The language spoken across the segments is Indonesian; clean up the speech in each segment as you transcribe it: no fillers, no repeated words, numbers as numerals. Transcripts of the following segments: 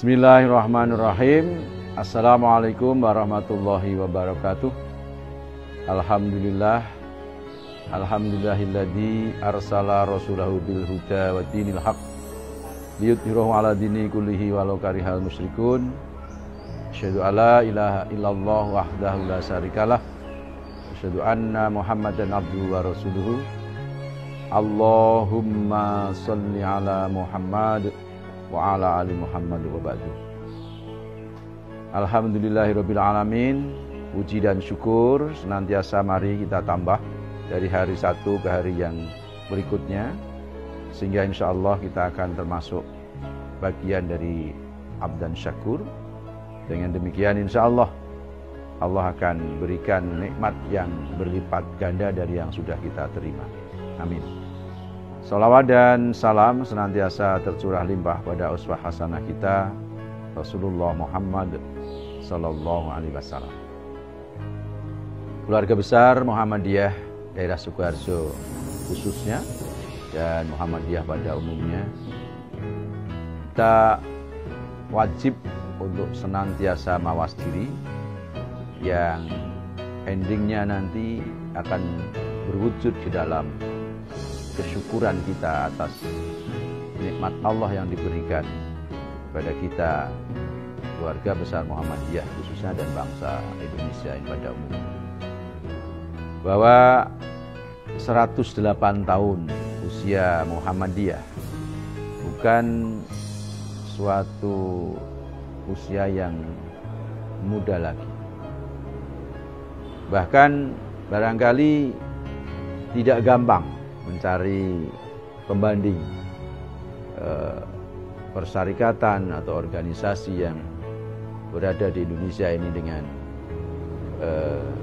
Bismillahirrahmanirrahim. Assalamualaikum warahmatullahi wabarakatuh. Alhamdulillahilladzi arsala rasulahu bil huda wa dinil haq liyudhhirahu ala dini kullihi walau karihal musyrikun. Asyhadu alla ilaha illallah wahdahu la syarikalah. Asyhadu anna Muhammadan abduhu wa rasuluhu. Allahumma shalli ala Muhammad wa ala ali Muhammad wa ba'du. Alhamdulillahirabbil alamin. Puji dan syukur senantiasa mari kita tambah dari hari satu ke hari yang berikutnya, sehingga insyaallah kita akan termasuk bagian dari abdan syakur. Dengan demikian insyaallah Allah akan berikan nikmat yang berlipat ganda dari yang sudah kita terima. Amin. Salawat dan salam senantiasa tercurah limpah pada uswah hasanah kita Rasulullah Muhammad sallallahu alaihi wasallam. Keluarga besar Muhammadiyah daerah Sukoharjo khususnya dan Muhammadiyah pada umumnya, kita wajib untuk senantiasa mawas diri yang endingnya nanti akan berwujud di dalam kesyukuran kita atas nikmat Allah yang diberikan kepada kita, keluarga besar Muhammadiyah khususnya dan bangsa Indonesia yang pada umumnya, bahwa 108 tahun usia Muhammadiyah bukan suatu usia yang muda lagi. Bahkan barangkali tidak gampang mencari pembanding persyarikatan atau organisasi yang berada di Indonesia ini dengan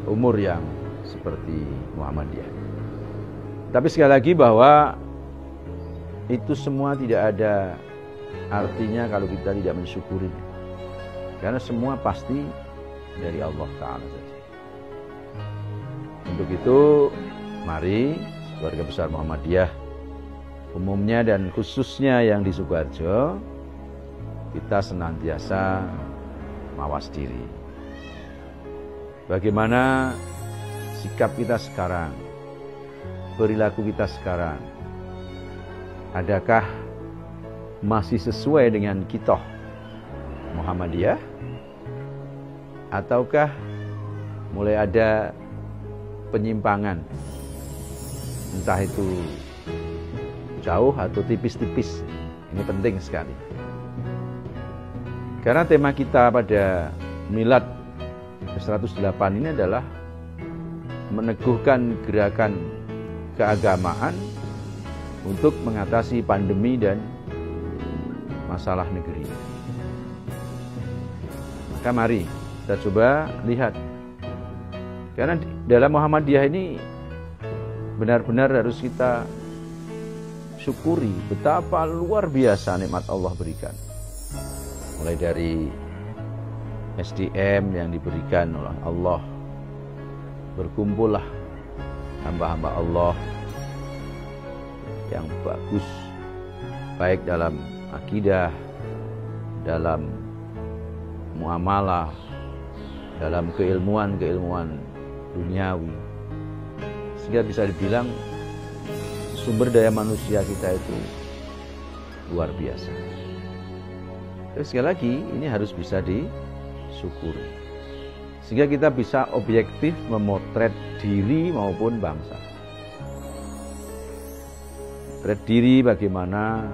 umur yang seperti Muhammadiyah. Tapi sekali lagi bahwa itu semua tidak ada artinya kalau kita tidak mensyukuri, karena semua pasti dari Allah Ta'ala saja. Untuk itu mari keluarga besar Muhammadiyah umumnya dan khususnya yang di Sukoharjo, kita senantiasa mawas diri. Bagaimana sikap kita sekarang, perilaku kita sekarang, adakah masih sesuai dengan kitab Muhammadiyah, ataukah mulai ada penyimpangan, entah itu jauh atau tipis-tipis. Ini penting sekali, karena tema kita pada Milad 108 ini adalah meneguhkan gerakan keagamaan untuk mengatasi pandemi dan masalah negeri. Maka mari kita coba lihat, karena dalam Muhammadiyah ini benar-benar harus kita syukuri betapa luar biasa nikmat Allah berikan. Mulai dari SDM yang diberikan oleh Allah, berkumpullah hamba-hamba Allah yang bagus, baik dalam akidah, dalam muamalah, dalam keilmuan duniawi, sehingga bisa dibilang sumber daya manusia kita itu luar biasa. Tapi sekali lagi ini harus bisa disyukuri, sehingga kita bisa objektif memotret diri maupun bangsa. Potret diri bagaimana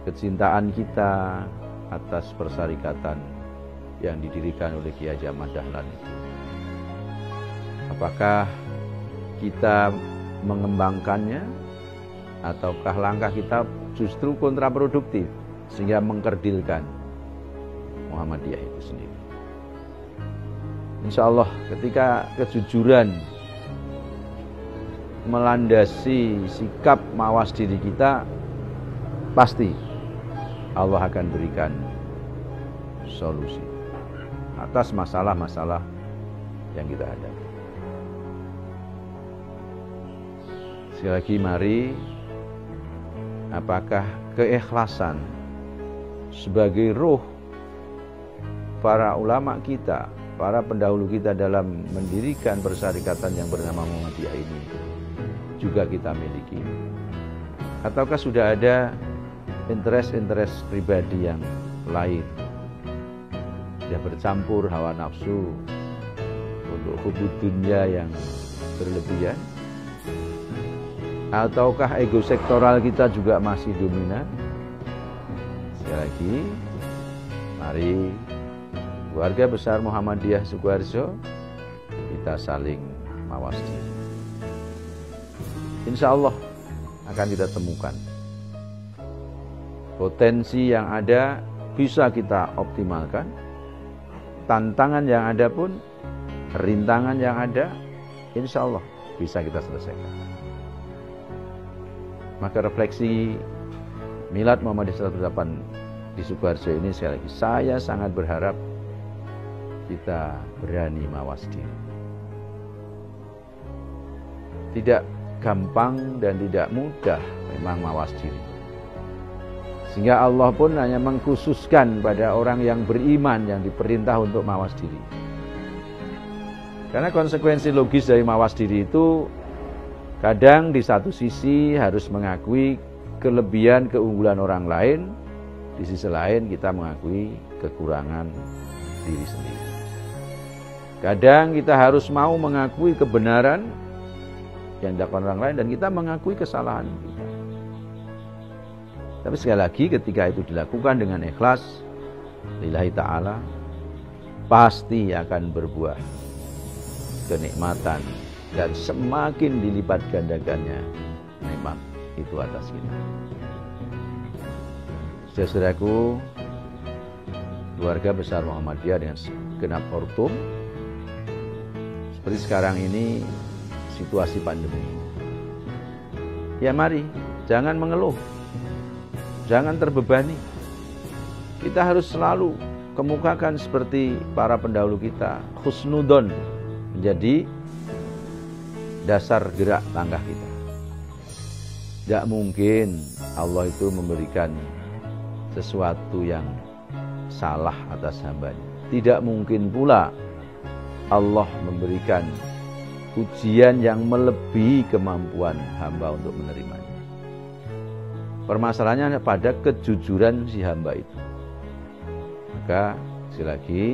kecintaan kita atas persyarikatan yang didirikan oleh Ki Haji Ahmad Dahlan itu. Apakah kita mengembangkannya, ataukah langkah kita justru kontraproduktif sehingga mengkerdilkan Muhammadiyah itu sendiri? Insya Allah ketika kejujuran melandasi sikap mawas diri kita, pasti Allah akan berikan solusi atas masalah-masalah yang kita hadapi. Sekali lagi mari, apakah keikhlasan sebagai ruh para ulama kita, para pendahulu kita dalam mendirikan persyarikatan yang bernama Muhammadiyah ini juga kita miliki? Ataukah sudah ada interest pribadi yang lain? Sudah bercampur hawa nafsu untuk hubud dunia yang berlebihan? Ataukah ego sektoral kita juga masih dominan? Sekali lagi, mari keluarga besar Muhammadiyah Sukoharjo kita saling mawas diri. Insya Allah akan kita temukan potensi yang ada bisa kita optimalkan, tantangan yang ada pun, rintangan yang ada, insya Allah bisa kita selesaikan. Maka refleksi Milad Muhammadiyah 108 di Sukoharjo ini sekali lagi, saya sangat berharap kita berani mawas diri. Tidak gampang dan tidak mudah memang mawas diri. Sehingga Allah pun hanya mengkhususkan pada orang yang beriman yang diperintah untuk mawas diri. Karena konsekuensi logis dari mawas diri itu kadang di satu sisi harus mengakui kelebihan keunggulan orang lain, di sisi lain kita mengakui kekurangan diri sendiri. Kadang kita harus mau mengakui kebenaran yang dilakukan orang lain dan kita mengakui kesalahan kita. Tapi sekali lagi ketika itu dilakukan dengan ikhlas lillahi ta'ala, pasti akan berbuah kenikmatan dan semakin dilipat gandakannya nikmat itu atas kita. Saudaraku, keluarga besar Muhammadiyah dengan segenap ortum, seperti sekarang ini situasi pandemi. Ya mari, jangan mengeluh, jangan terbebani. Kita harus selalu kemukakan seperti para pendahulu kita, husnudon menjadi dasar gerak langkah kita. Tidak mungkin Allah itu memberikan sesuatu yang salah atas hambanya. Tidak mungkin pula Allah memberikan ujian yang melebihi kemampuan hamba untuk menerimanya. Permasalahannya pada kejujuran si hamba itu. Maka sekali lagi,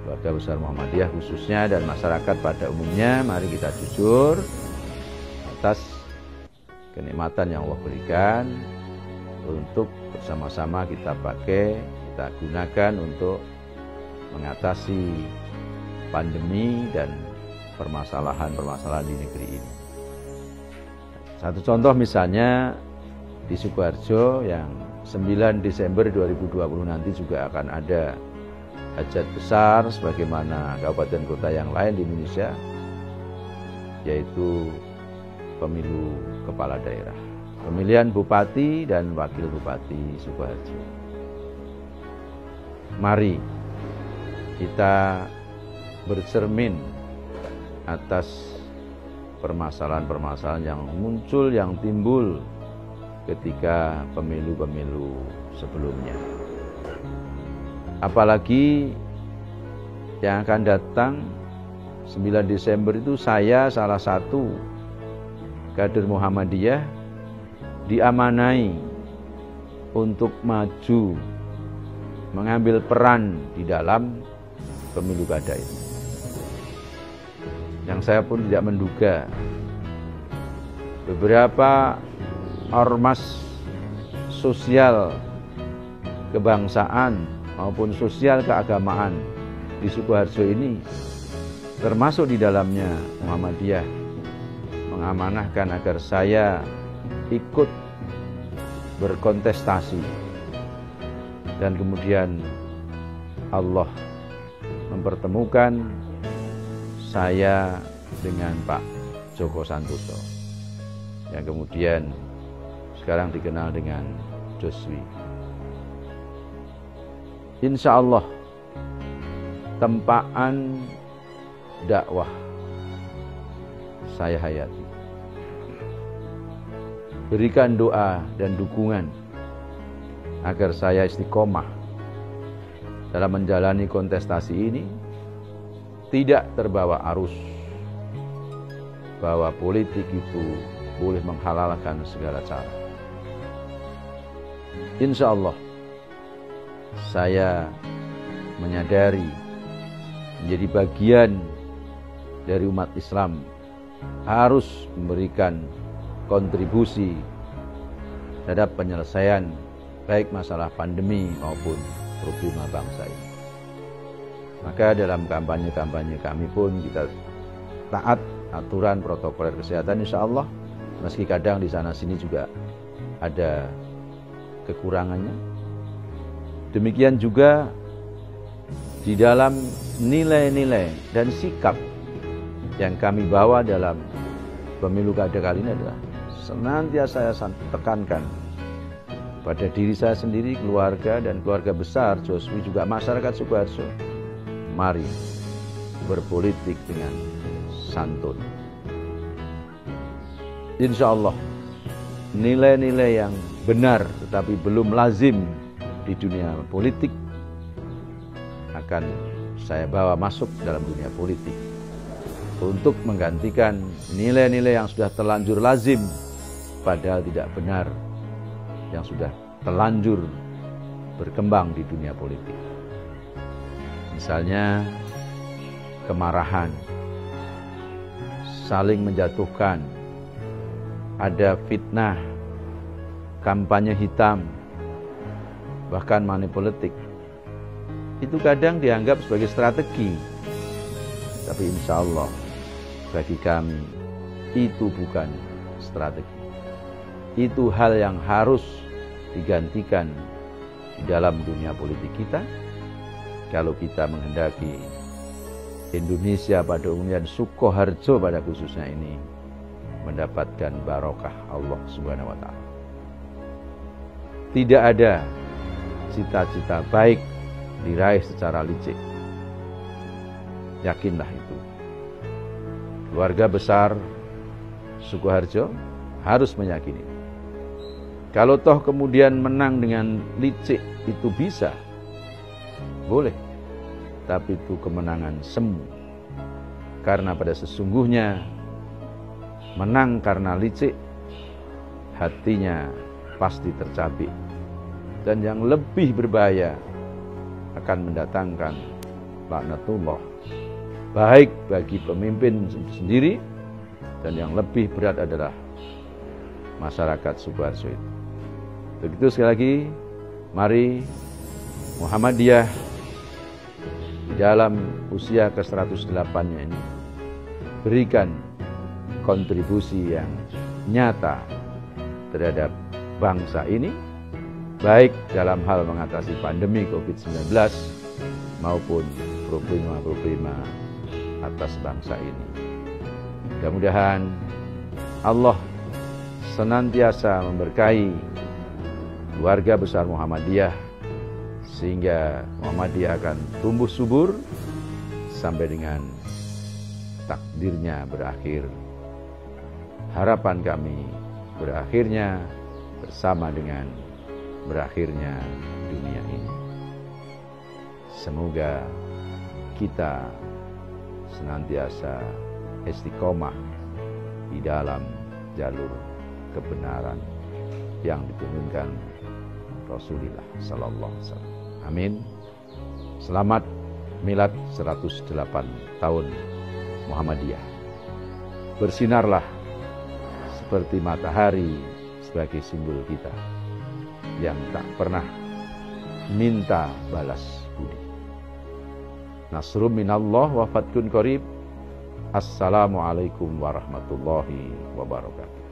keluarga besar Muhammadiyah khususnya dan masyarakat pada umumnya, mari kita jujur atas kenikmatan yang Allah berikan untuk bersama-sama kita pakai, kita gunakan untuk mengatasi pandemi dan permasalahan-permasalahan di negeri ini. Satu contoh misalnya di Sukoharjo yang 9 Desember 2020 nanti juga akan ada hajat besar sebagaimana kabupaten kota yang lain di Indonesia, yaitu pemilu kepala daerah, pemilihan bupati dan wakil bupati Sukoharjo. Mari kita bercermin atas permasalahan-permasalahan yang muncul, yang timbul ketika pemilu-pemilu sebelumnya. Apalagi yang akan datang 9 Desember itu saya salah satu kader Muhammadiyah diamanai untuk maju mengambil peran di dalam pemilu kada itu. Yang saya pun tidak menduga beberapa ormas sosial kebangsaan maupun sosial keagamaan di Sukoharjo ini, termasuk di dalamnya Muhammadiyah, mengamanahkan agar saya ikut berkontestasi. Dan kemudian Allah mempertemukan saya dengan Pak Joko Santoso, yang kemudian sekarang dikenal dengan Joswi. Insya Allah tempaan dakwah saya hayati. Berikan doa dan dukungan agar saya istiqomah dalam menjalani kontestasi ini tidak terbawa arus bahwa politik itu boleh menghalalkan segala cara. Insya Allah saya menyadari menjadi bagian dari umat Islam harus memberikan kontribusi terhadap penyelesaian baik masalah pandemi maupun problema bangsa ini. Maka dalam kampanye-kampanye kami pun kita taat aturan protokol kesehatan insya Allah, meski kadang di sana sini juga ada kekurangannya. Demikian juga di dalam nilai-nilai dan sikap yang kami bawa dalam pemilu kada kali ini adalah senantiasa saya tekankan pada diri saya sendiri, keluarga dan keluarga besar Joswi, juga masyarakat Sukoharjo. Mari berpolitik dengan santun. Insya Allah nilai-nilai yang benar tetapi belum lazim di dunia politik akan saya bawa masuk dalam dunia politik untuk menggantikan nilai-nilai yang sudah terlanjur lazim padahal tidak benar, yang sudah terlanjur berkembang di dunia politik. Misalnya kemarahan, saling menjatuhkan, ada fitnah, kampanye hitam, bahkan manipulatif. Itu kadang dianggap sebagai strategi. Tapi insya Allah bagi kami itu bukan strategi. Itu hal yang harus digantikan di dalam dunia politik kita. Kalau kita menghendaki Indonesia pada umumnya dan Sukoharjo pada khususnya ini mendapatkan barokah Allah Subhanahu wa Ta'ala. Tidak ada cita-cita baik diraih secara licik. Yakinlah itu. Keluarga besar Sukoharjo harus meyakini. Kalau toh kemudian menang dengan licik itu bisa, boleh. Tapi itu kemenangan semu. Karena pada sesungguhnya menang karena licik, hatinya pasti tercabik. Dan yang lebih berbahaya akan mendatangkan laknatullah, baik bagi pemimpin sendiri, dan yang lebih berat adalah masyarakat Sukoharjo itu. Begitu sekali lagi, mari Muhammadiyah di dalam usia ke-108-nya ini berikan kontribusi yang nyata terhadap bangsa ini, baik dalam hal mengatasi pandemi COVID-19 maupun problema-problema atas bangsa ini. Mudah-mudahan Allah senantiasa memberkahi keluarga besar Muhammadiyah sehingga Muhammadiyah akan tumbuh subur sampai dengan takdirnya berakhir. Harapan kami berakhirnya bersama dengan berakhirnya dunia ini. Semoga kita senantiasa istiqomah di dalam jalur kebenaran yang ditunjukkan Rasulullah sallallahu alaihi wasallam. Amin. Selamat milad 108 tahun Muhammadiyah. Bersinarlah seperti matahari sebagai simbol kita yang tak pernah minta balas budi. Nasrum minallah wa fathun qarib. Assalamualaikum warahmatullahi wabarakatuh.